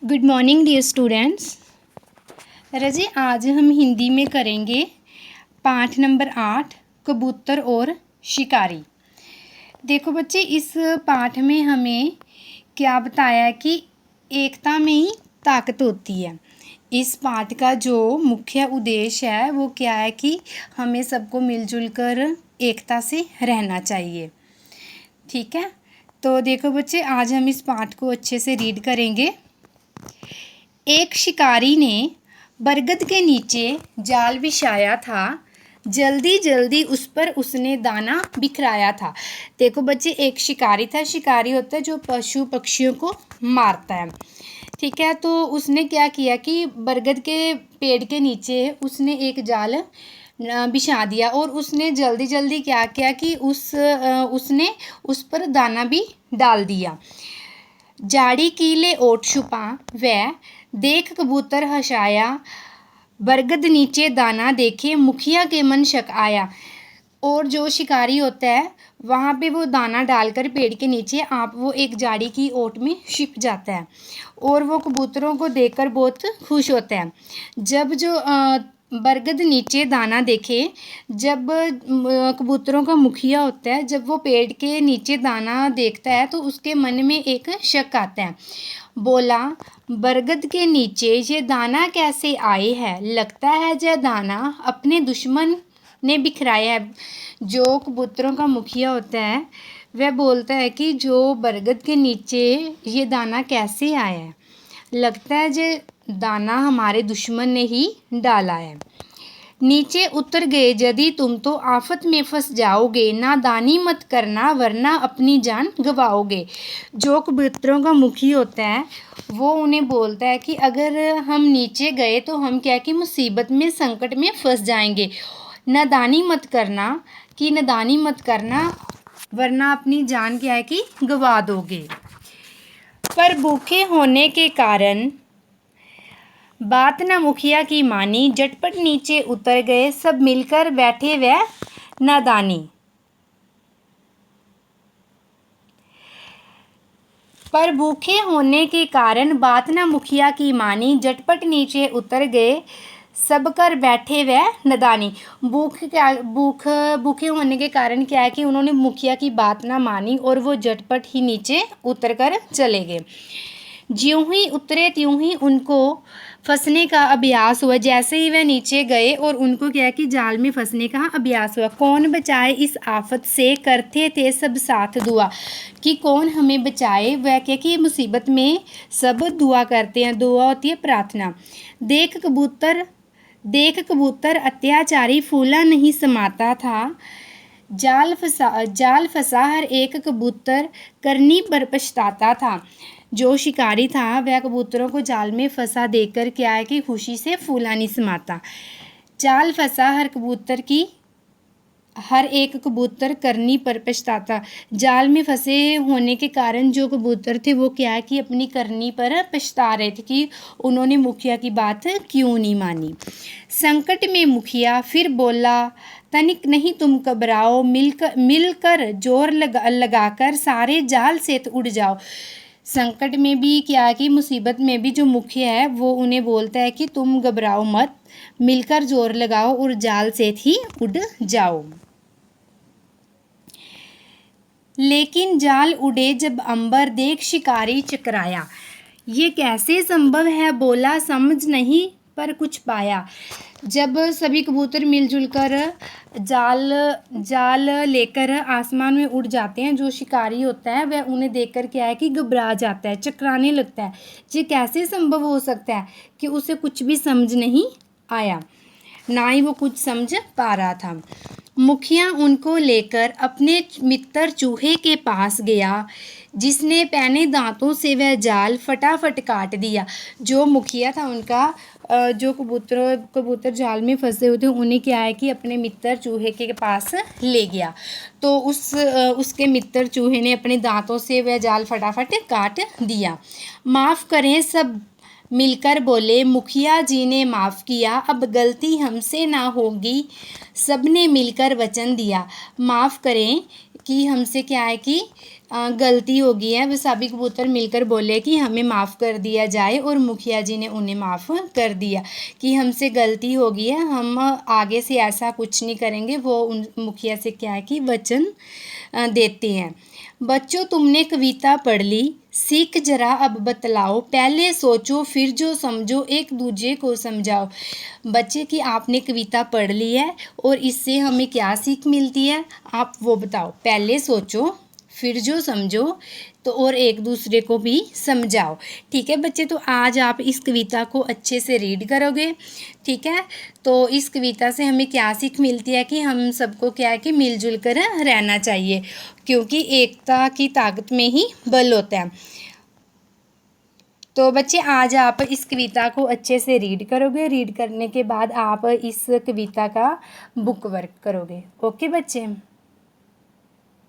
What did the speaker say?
Good morning dear students. रजी आज हम हिंदी में करेंगे पाठ नंबर 8 कबूतर और शिकारी। देखो बच्चे, इस पाठ में हमें क्या बताया कि एकता में ही ताकत होती है। इस पाठ का जो मुख्य उद्देश्य है वो क्या है कि हमें सबको मिलजुल कर एकता से रहना चाहिए। ठीक है, तो देखो बच्चे, आज हम इस पाठ को अच्छे से रीड करेंगे। एक शिकारी ने बरगद के नीचे जाल बिछाया था। जल्दी जल्दी उस पर उसने दाना बिखराया था। देखो बच्चे, एक शिकारी था। शिकारी होता है जो पशु पक्षियों को मारता है। ठीक है, तो उसने क्या किया कि बरगद के पेड़ के नीचे उसने एक जाल बिछा दिया और उसने जल्दी जल्दी क्या किया कि उसने उस पर दाना भी डाल दिया। जाड़ी कीले ओट छुपा वह देख कबूतर हंसाया। बरगद नीचे दाना देखे मुखिया के मन शक आया। और जो शिकारी होता है वहाँ पे वो दाना डालकर पेड़ के नीचे वो एक जाड़ी की ओट में छिप जाता है और वो कबूतरों को देखकर बहुत खुश होता है। जब जो बरगद नीचे दाना देखे, जब कबूतरों का मुखिया होता है, जब वो पेड़ के नीचे दाना देखता है तो उसके मन में एक शक आता है। बोला, बरगद के नीचे ये दाना कैसे आए है? लगता है यह दाना अपने दुश्मन ने बिखराया है। जो कबूतरों का मुखिया होता है वह बोलता है कि जो बरगद के नीचे ये दाना कैसे आया है? लगता है ये दाना हमारे दुश्मन ने ही डाला है। नीचे उतर गए यदि तुम तो आफत में फंस जाओगे। नादानी मत करना वरना अपनी जान गंवाओगे। जो कबूतरों का मुखी होता है वो उन्हें बोलता है कि अगर हम नीचे गए तो हम क्या कि मुसीबत में संकट में फंस जाएंगे। नादानी मत करना वरना अपनी जान क्या है कि गंवा दोगे। पर भूखे होने के कारण बात न मुखिया की मानी। झटपट नीचे उतर गए सब मिलकर बैठे वह नादानी। पर भूखे होने के कारण बात न मुखिया की मानी। झटपट नीचे उतर गए सब कर बैठे वह नादानी। भूखे होने के कारण क्या है कि उन्होंने मुखिया की बात ना मानी और वो झटपट ही नीचे उतर कर चले गए। ज्यों ही उतरे त्यों ही उनको फंसने का अभ्यास हुआ। जैसे ही वह नीचे गए और उनको क्या कि जाल में फंसने का अभ्यास हुआ। कौन बचाए इस आफत से, करते थे सब साथ दुआ। कि कौन हमें बचाए, वह क्या कि मुसीबत में सब दुआ करते हैं। दुआ होती है प्रार्थना। देख कबूतर अत्याचारी फूला नहीं समाता था। जाल फंसा हर एक कबूतर करनी पर पछताता था। जो शिकारी था वह कबूतरों को जाल में फंसा देखकर क्या है कि खुशी से फूला नहीं समाता। जाल फंसा हर एक कबूतर करनी पर पछताता। जाल में फंसे होने के कारण जो कबूतर थे वो क्या है कि अपनी करनी पर पछता रहे थे कि उन्होंने मुखिया की बात क्यों नहीं मानी। संकट में मुखिया फिर बोला, तनिक नहीं तुम घबराओ। मिलकर जोर लगाकर सारे जाल से उड़ जाओ। संकट में भी क्या कि मुसीबत में भी जो मुखिया है वो उन्हें बोलता है कि तुम घबराओ मत, मिलकर जोर लगाओ और जाल से ही उड़ जाओ। लेकिन जाल उड़े जब अंबर देख शिकारी चकराया। ये कैसे संभव है बोला, समझ नहीं पर कुछ पाया। जब सभी कबूतर मिलजुल कर जाल लेकर आसमान में उड़ जाते हैं, जो शिकारी होता है वह उन्हें देखकर क्या है कि घबरा जाता है, चकराने लगता है। ये कैसे संभव हो सकता है कि उसे कुछ भी समझ नहीं आया, ना ही वो कुछ समझ पा रहा था। मुखिया उनको लेकर अपने मित्र चूहे के पास गया, जिसने पैने दांतों से वह जाल फटाफट काट दिया। जो मुखिया था उनका, जो कबूतर जाल में फंसे हुए थे उन्हें क्या है कि अपने मित्र चूहे के पास ले गया। तो उसके मित्र चूहे ने अपने दांतों से वह जाल फटाफट काट दिया। माफ़ करें सब मिलकर बोले, मुखिया जी ने माफ़ किया, अब गलती हमसे ना होगी। सबने मिलकर वचन दिया। माफ़ करें कि हमसे क्या है कि गलती हो गई है। वे सभी कबूतर मिलकर बोले कि हमें माफ़ कर दिया जाए और मुखिया जी ने उन्हें माफ़ कर दिया कि हमसे गलती हो गई है, हम आगे से ऐसा कुछ नहीं करेंगे। वो उन मुखिया से क्या है कि वचन देते हैं। बच्चों, तुमने कविता पढ़ ली, सीख जरा अब बतलाओ, पहले सोचो फिर जो समझो, एक दूजे को समझाओ। बच्चे की आपने कविता पढ़ ली है और इससे हमें क्या सीख मिलती है, आप वो बताओ। पहले सोचो फिर जो समझो, तो और एक दूसरे को भी समझाओ। ठीक है बच्चे, तो आज आप इस कविता को अच्छे से रीड करोगे। ठीक है, तो इस कविता से हमें क्या सीख मिलती है कि हम सबको क्या है कि मिलजुल कर रहना चाहिए, क्योंकि एकता की ताकत में ही बल होता है। तो बच्चे आज आप इस कविता को अच्छे से रीड करोगे। रीड करने के बाद आप इस कविता का बुक वर्क करोगे। ओके बच्चे।